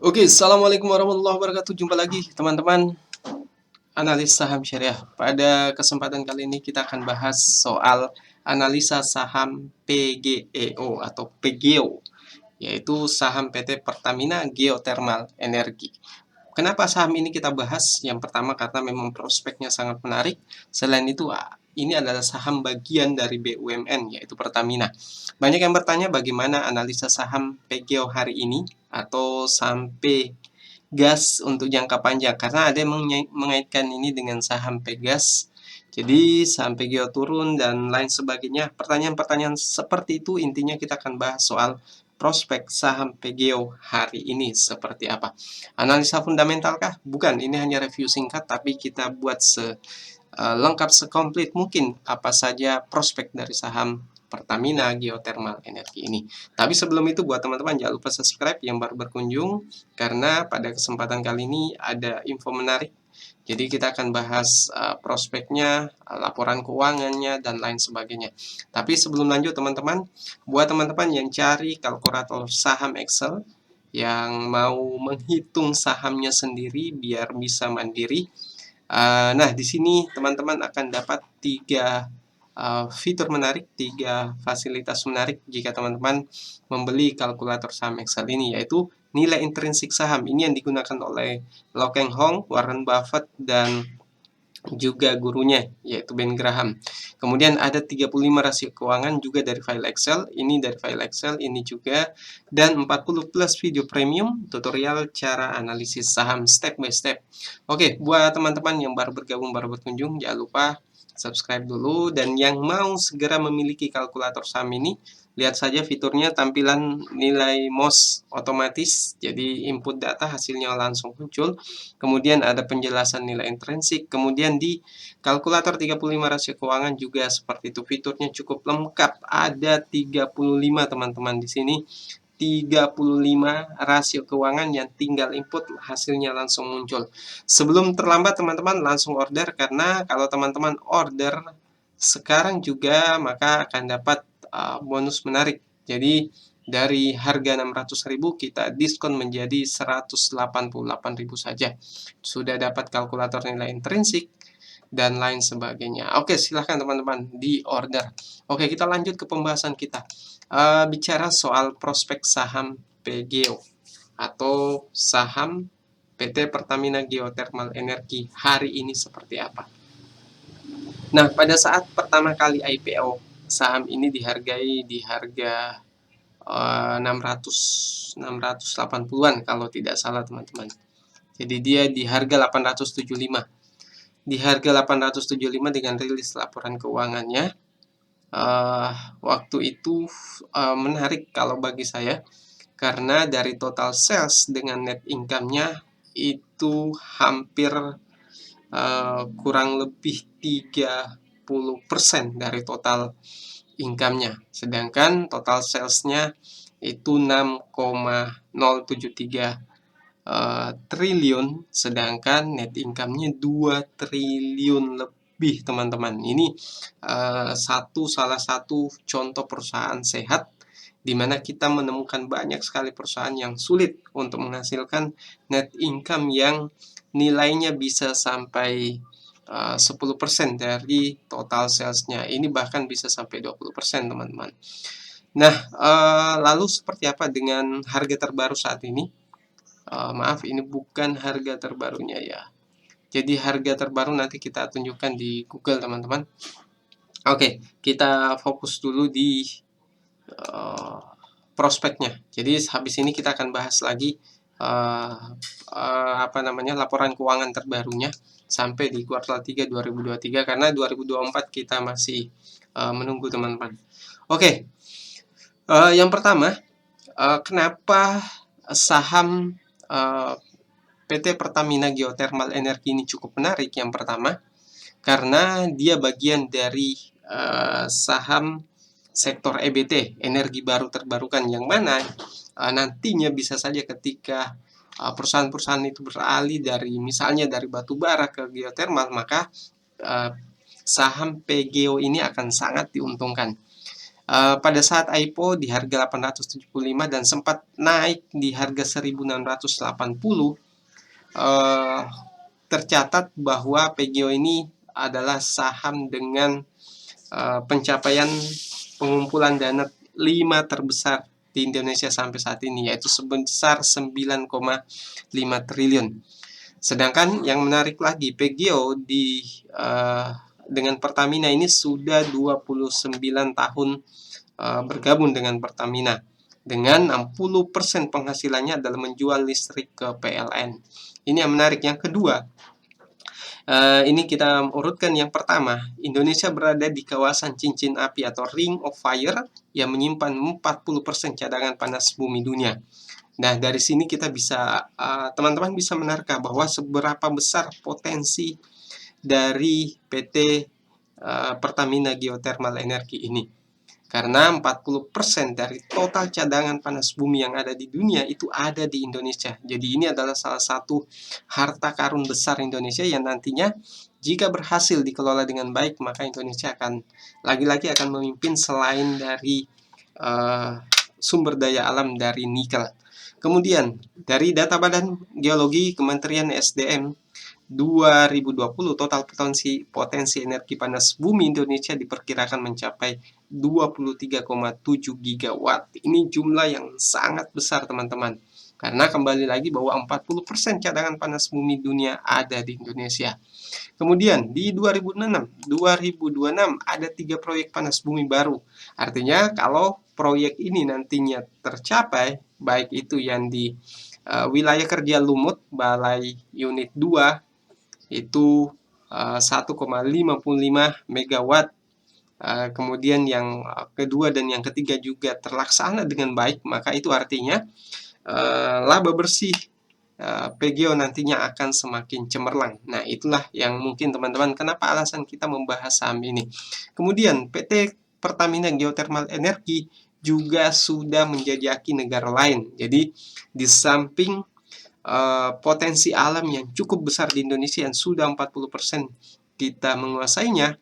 Oke, assalamualaikum warahmatullahi wabarakatuh. Jumpa lagi teman-teman analis saham syariah. Pada kesempatan kali ini kita akan bahas soal analisa saham PGEO atau PGEO, yaitu saham PT Pertamina Geothermal Energi. Kenapa saham ini kita bahas? Yang pertama karena memang prospeknya sangat menarik. Selain itu, ini adalah saham bagian dari BUMN, yaitu Pertamina. Banyak yang bertanya bagaimana analisa saham PGO hari ini atau sampai gas untuk jangka panjang, karena ada yang mengaitkan ini dengan saham Pegas. Jadi saham PGO turun dan lain sebagainya. Pertanyaan-pertanyaan seperti itu intinya kita akan bahas soal prospek saham PGO hari ini seperti apa. Analisa fundamental kah? Bukan, ini hanya review singkat tapi kita buat lengkap sekomplit mungkin apa saja prospek dari saham Pertamina Geothermal Energi ini. Tapi sebelum itu buat teman-teman jangan lupa subscribe yang baru berkunjung karena pada kesempatan kali ini ada info menarik. Jadi kita akan bahas prospeknya, laporan keuangannya dan lain sebagainya. Tapi sebelum lanjut teman-teman, buat teman-teman yang cari kalkulator saham Excel yang mau menghitung sahamnya sendiri biar bisa mandiri. Nah, di sini teman-teman akan dapat tiga fitur menarik, tiga fasilitas menarik jika teman-teman membeli kalkulator saham Excel ini, yaitu nilai intrinsik saham. Ini yang digunakan oleh Lau Keng Hong, Warren Buffett, dan juga gurunya yaitu Ben Graham. Kemudian ada 35 rasio keuangan juga dari file Excel, ini dari file Excel ini juga, dan 40 plus video premium tutorial cara analisis saham step by step. Oke, buat teman-teman yang baru bergabung, baru berkunjung, jangan lupa subscribe dulu, dan yang mau segera memiliki kalkulator saham ini, lihat saja fiturnya, tampilan nilai MOS otomatis, jadi input data hasilnya langsung muncul. Kemudian ada penjelasan nilai intrinsik, kemudian di kalkulator 35 rasio keuangan juga seperti itu, fiturnya cukup lengkap, ada 35 teman-teman di sini. 35 rasio keuangan yang tinggal input hasilnya langsung muncul. Sebelum terlambat teman-teman langsung order, karena kalau teman-teman order sekarang juga maka akan dapat bonus menarik. Jadi dari harga 600.000 kita diskon menjadi 188.000 saja. Sudah dapat kalkulator nilai intrinsik dan lain sebagainya. Oke, silahkan teman-teman di order. Oke, kita lanjut ke pembahasan kita. Bicara soal prospek saham PGO atau saham PT Pertamina Geothermal Energi hari ini seperti apa. Nah, pada saat pertama kali IPO, saham ini dihargai di harga 680-an kalau tidak salah teman-teman. Jadi dia di harga 875. Di harga 875 dengan rilis laporan keuangannya, waktu itu menarik kalau bagi saya, karena dari total sales dengan net income-nya itu hampir kurang lebih 30% dari total income-nya. Sedangkan total sales-nya itu 6,073 triliun, sedangkan net income-nya 2 triliun lebih teman-teman. Ini salah satu contoh perusahaan sehat di mana kita menemukan banyak sekali perusahaan yang sulit untuk menghasilkan net income yang nilainya bisa sampai 10% dari total sales-nya. Ini bahkan bisa sampai 20% teman-teman. Nah, lalu seperti apa dengan harga terbaru saat ini? Maaf, ini bukan harga terbarunya ya. Jadi harga terbaru nanti kita tunjukkan di Google teman-teman. Oke, kita fokus dulu di prospeknya. Jadi habis ini kita akan bahas lagi laporan keuangan terbarunya sampai di kuartal 3 2023, karena 2024 kita masih menunggu teman-teman. Oke, yang pertama, kenapa saham PT Pertamina Geothermal Energi ini cukup menarik? Yang pertama, karena dia bagian dari saham sektor EBT, energi baru terbarukan, yang mana nantinya bisa saja ketika perusahaan-perusahaan itu beralih dari misalnya dari batu bara ke geothermal, maka saham PGO ini akan sangat diuntungkan. pada saat IPO di harga 875 dan sempat naik di harga 1680, tercatat bahwa PGO ini adalah saham dengan pencapaian pengumpulan dana 5 terbesar di Indonesia sampai saat ini, yaitu sebesar 9,5 triliun. Sedangkan yang menarik lagi, PGO dengan Pertamina ini sudah 29 tahun bergabung dengan Pertamina, dengan 60% penghasilannya adalah menjual listrik ke PLN. Ini yang menarik. Yang kedua, ini kita urutkan. Yang pertama, Indonesia berada di kawasan cincin api atau Ring of Fire yang menyimpan 40% cadangan panas bumi dunia. Nah, dari sini kita bisa, teman-teman bisa menerka bahwa seberapa besar potensi dari PT Pertamina Geothermal Energy ini. Karena 40% dari total cadangan panas bumi yang ada di dunia itu ada di Indonesia. Jadi ini adalah salah satu harta karun besar Indonesia yang nantinya jika berhasil dikelola dengan baik, maka Indonesia akan lagi-lagi akan memimpin selain dari sumber daya alam dari nikel. Kemudian dari data Badan Geologi Kementerian SDM 2020, total potensi energi panas bumi Indonesia diperkirakan mencapai 23,7 gigawatt. Ini jumlah yang sangat besar, teman-teman. Karena kembali lagi bahwa 40% cadangan panas bumi dunia ada di Indonesia. Kemudian di 2026 ada 3 proyek panas bumi baru. Artinya kalau proyek ini nantinya tercapai, baik itu yang di wilayah kerja Lumut, Balai Unit 2, itu 1,55 megawatt. Kemudian yang kedua dan yang ketiga juga terlaksana dengan baik, maka itu artinya laba bersih PGO nantinya akan semakin cemerlang. Nah, itulah yang mungkin teman-teman kenapa alasan kita membahas saham ini. Kemudian PT Pertamina Geothermal Energy juga sudah menjajaki negara lain. Jadi di samping potensi alam yang cukup besar di Indonesia yang sudah 40% kita menguasainya,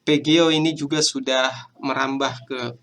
PGO ini juga sudah merambah ke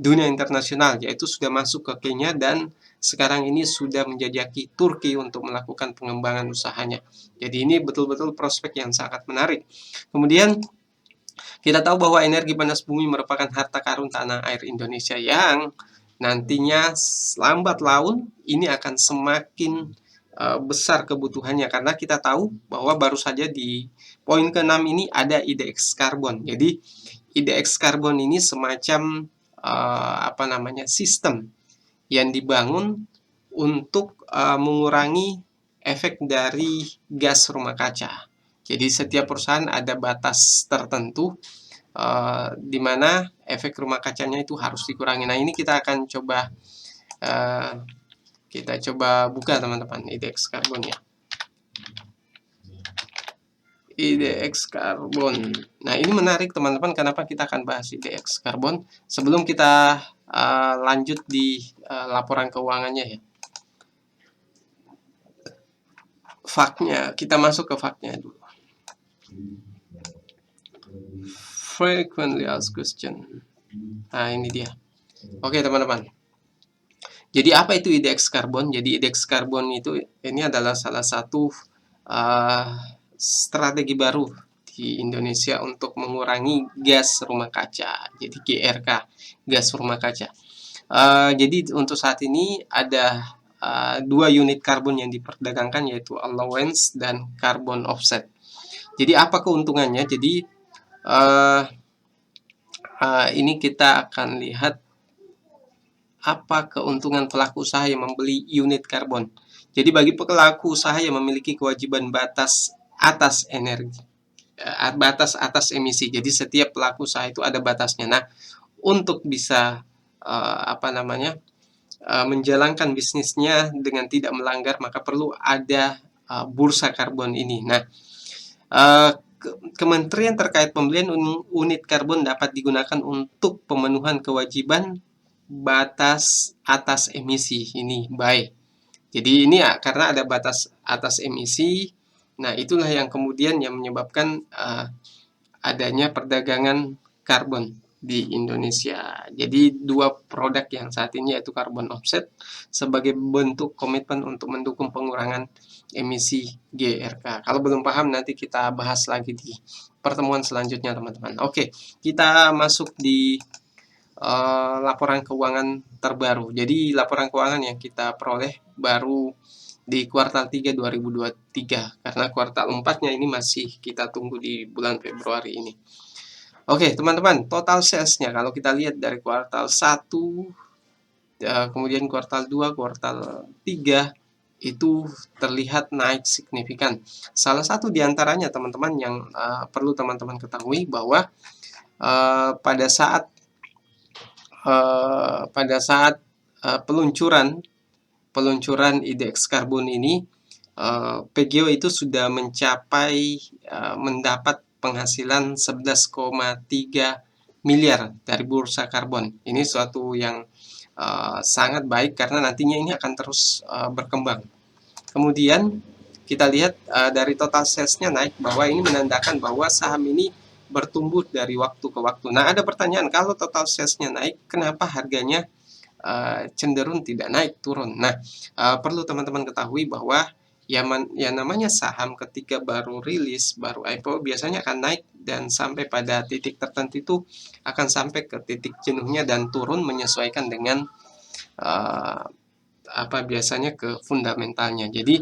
dunia internasional, yaitu sudah masuk ke Kenya dan sekarang ini sudah menjajaki Turki untuk melakukan pengembangan usahanya. Jadi ini betul-betul prospek yang sangat menarik. Kemudian kita tahu bahwa energi panas bumi merupakan harta karun tanah air Indonesia yang nantinya lambat laun ini akan semakin besar kebutuhannya, karena kita tahu bahwa baru saja di poin ke-6 ini ada IDX karbon. Jadi IDX karbon ini semacam sistem yang dibangun untuk mengurangi efek dari gas rumah kaca. Jadi setiap perusahaan ada batas tertentu di mana efek rumah kacanya itu harus dikurangi. Nah, ini kita akan coba buka, teman-teman, IDX karbon ya. IDX karbon. Nah, ini menarik, teman-teman. Kenapa kita akan bahas IDX karbon? Sebelum kita lanjut di laporan keuangannya ya. Faktnya, kita masuk ke faktnya dulu. Frequently asked question. Nah, ini dia. Oke, teman-teman. Jadi apa itu IDX karbon? Jadi IDX karbon itu ini adalah salah satu strategi baru di Indonesia untuk mengurangi gas rumah kaca. Jadi GRK, gas rumah kaca. Jadi untuk saat ini ada 2 unit karbon yang diperdagangkan, yaitu allowance dan carbon offset. Jadi apa keuntungannya? Jadi ini kita akan lihat apa keuntungan pelaku usaha yang membeli unit karbon. Jadi bagi pelaku usaha yang memiliki kewajiban batas atas energi, batas atas emisi. Jadi setiap pelaku usaha itu ada batasnya. Nah, untuk bisa menjalankan bisnisnya dengan tidak melanggar, maka perlu ada bursa karbon ini. Nah, kementerian terkait pembelian unit karbon dapat digunakan untuk pemenuhan kewajiban batas atas emisi ini baik. Jadi ini ya, karena ada batas atas emisi. Nah, itulah yang kemudian yang menyebabkan adanya perdagangan karbon di Indonesia. Jadi dua produk yang saat ini yaitu carbon offset sebagai bentuk komitmen untuk mendukung pengurangan emisi GRK. Kalau belum paham nanti kita bahas lagi di pertemuan selanjutnya teman-teman. Oke, kita masuk di laporan keuangan terbaru. Jadi laporan keuangan yang kita peroleh baru di kuartal 3 2023 karena kuartal 4-nya ini masih kita tunggu di bulan Februari ini. Oke, teman-teman, total sales-nya kalau kita lihat dari kuartal 1 kemudian kuartal 2, kuartal 3 itu terlihat naik signifikan. Salah satu di antaranya teman-teman yang perlu teman-teman ketahui bahwa pada saat peluncuran indeks karbon ini, PGO itu sudah mencapai mendapat penghasilan 11,3 miliar dari bursa karbon. Ini suatu yang sangat baik karena nantinya ini akan terus berkembang. Kemudian kita lihat dari total sales-nya naik, bahwa ini menandakan bahwa saham ini bertumbuh dari waktu ke waktu. Nah, ada pertanyaan, kalau total sales-nya naik, kenapa harganya cenderung tidak naik, turun? Nah, perlu teman-teman ketahui bahwa yang namanya saham ketika baru rilis, baru IPO, biasanya akan naik dan sampai pada titik tertentu itu akan sampai ke titik jenuhnya dan turun menyesuaikan dengan biasanya ke fundamentalnya. Jadi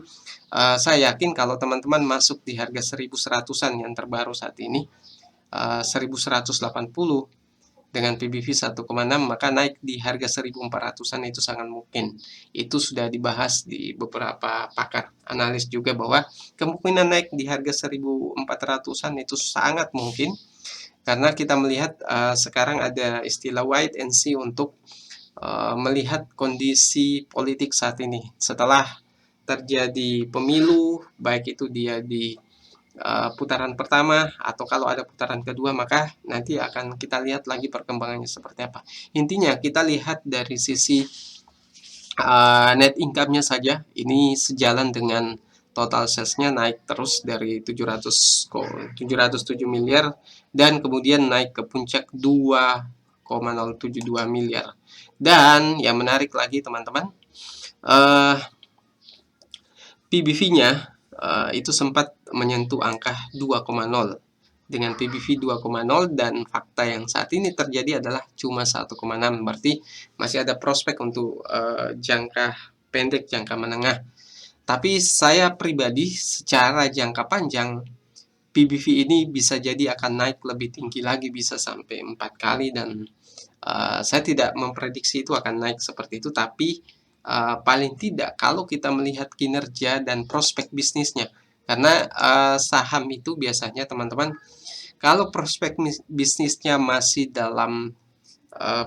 saya yakin kalau teman-teman masuk di harga 1100-an yang terbaru saat ini, 1180 dengan PBV 1,6, maka naik di harga 1400-an itu sangat mungkin. Itu sudah dibahas di beberapa pakar analis juga bahwa kemungkinan naik di harga 1400-an itu sangat mungkin, karena kita melihat sekarang ada istilah wait and see untuk melihat kondisi politik saat ini. Setelah terjadi pemilu, baik itu dia di putaran pertama atau kalau ada putaran kedua, maka nanti akan kita lihat lagi perkembangannya seperti apa. Intinya kita lihat dari sisi net income-nya saja, ini sejalan dengan total sales-nya naik terus dari 707 miliar dan kemudian naik ke puncak 2,072 miliar. Dan yang menarik lagi teman-teman, PBV-nya itu sempat menyentuh angka 2,0 dengan PBV 2,0, dan fakta yang saat ini terjadi adalah cuma 1,6, berarti masih ada prospek untuk jangka pendek, jangka menengah. Tapi saya pribadi secara jangka panjang, PBV ini bisa jadi akan naik lebih tinggi lagi, bisa sampai 4 kali, dan saya tidak memprediksi itu akan naik seperti itu, tapi paling tidak kalau kita melihat kinerja dan prospek bisnisnya, karena saham itu biasanya teman-teman, kalau prospek bisnisnya masih dalam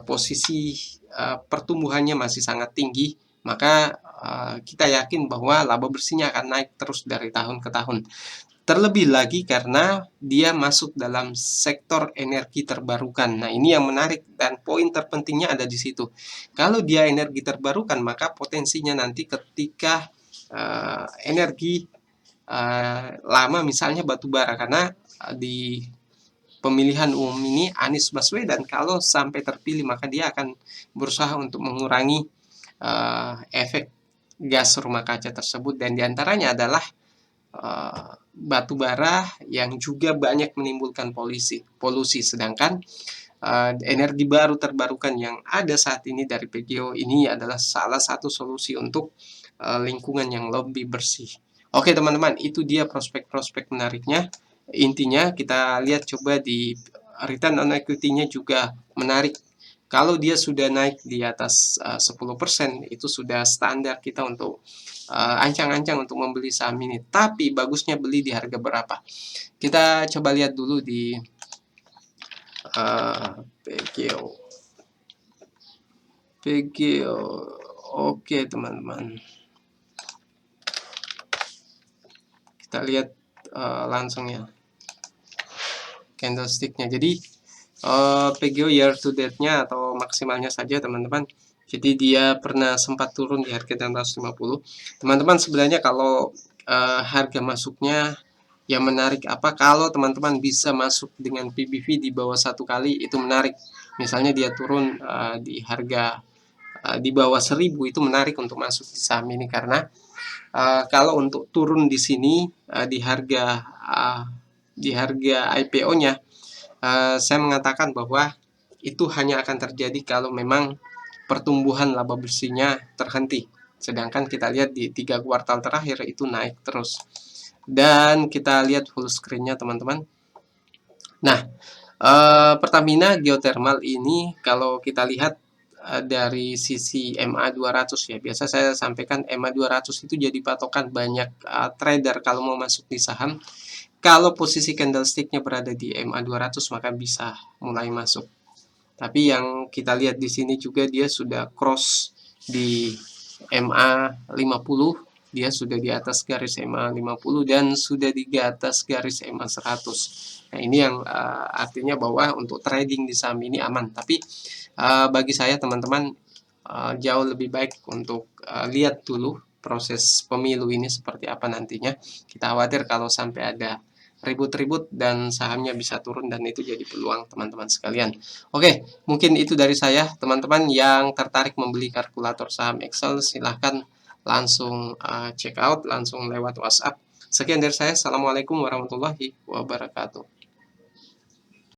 posisi pertumbuhannya masih sangat tinggi, maka kita yakin bahwa laba bersihnya akan naik terus dari tahun ke tahun. Terlebih lagi karena dia masuk dalam sektor energi terbarukan. Nah, ini yang menarik dan poin terpentingnya ada di situ. Kalau dia energi terbarukan, maka potensinya nanti ketika energi lama misalnya batu bara, karena di pemilihan umum ini Anies Baswedan kalau sampai terpilih, maka dia akan berusaha untuk mengurangi efek gas rumah kaca tersebut, dan diantaranya adalah batu bara yang juga banyak menimbulkan polusi. Sedangkan energi baru terbarukan yang ada saat ini dari PGO ini adalah salah satu solusi untuk lingkungan yang lebih bersih. Oke teman-teman, itu dia prospek-prospek menariknya. Intinya kita lihat coba di return on equity-nya juga menarik. Kalau dia sudah naik di atas 10%, itu sudah standar kita untuk ancang-ancang untuk membeli saham ini. Tapi bagusnya beli di harga berapa? Kita coba lihat dulu di PGO. Oke teman-teman, kita lihat langsung ya candlestick-nya. Jadi PGO year to date-nya atau maksimalnya saja teman-teman. Jadi dia pernah sempat turun di harga 650. Teman-teman sebenarnya kalau harga masuknya Yang menarik apa, kalau teman-teman bisa masuk dengan PBV di bawah 1 kali, itu menarik. Misalnya dia turun di harga di bawah 1000, itu menarik untuk masuk di saham ini, karena kalau untuk turun di sini di harga IPO-nya, saya mengatakan bahwa itu hanya akan terjadi kalau memang pertumbuhan laba bersihnya terhenti. Sedangkan kita lihat di 3 kuartal terakhir itu naik terus. Dan kita lihat full screen-nya teman-teman. Nah, Pertamina Geothermal ini kalau kita lihat dari sisi MA 200 ya. Biasa saya sampaikan MA 200 itu jadi patokan banyak trader kalau mau masuk di saham. Kalau posisi candlestick-nya berada di MA 200 maka bisa mulai masuk. Tapi yang kita lihat di sini juga dia sudah cross di MA 50, dia sudah di atas garis MA 50 dan sudah di atas garis MA 100. Nah, ini yang artinya bahwa untuk trading di saham ini aman. Tapi bagi saya teman-teman, jauh lebih baik untuk lihat dulu proses pemilu ini seperti apa nantinya. Kita khawatir kalau sampai ada ribut-ribut dan sahamnya bisa turun, dan itu jadi peluang teman-teman sekalian. Oke, mungkin itu dari saya. Teman-teman yang tertarik membeli kalkulator saham Excel, silahkan langsung check out, langsung lewat WhatsApp. Sekian dari saya. Assalamualaikum warahmatullahi wabarakatuh.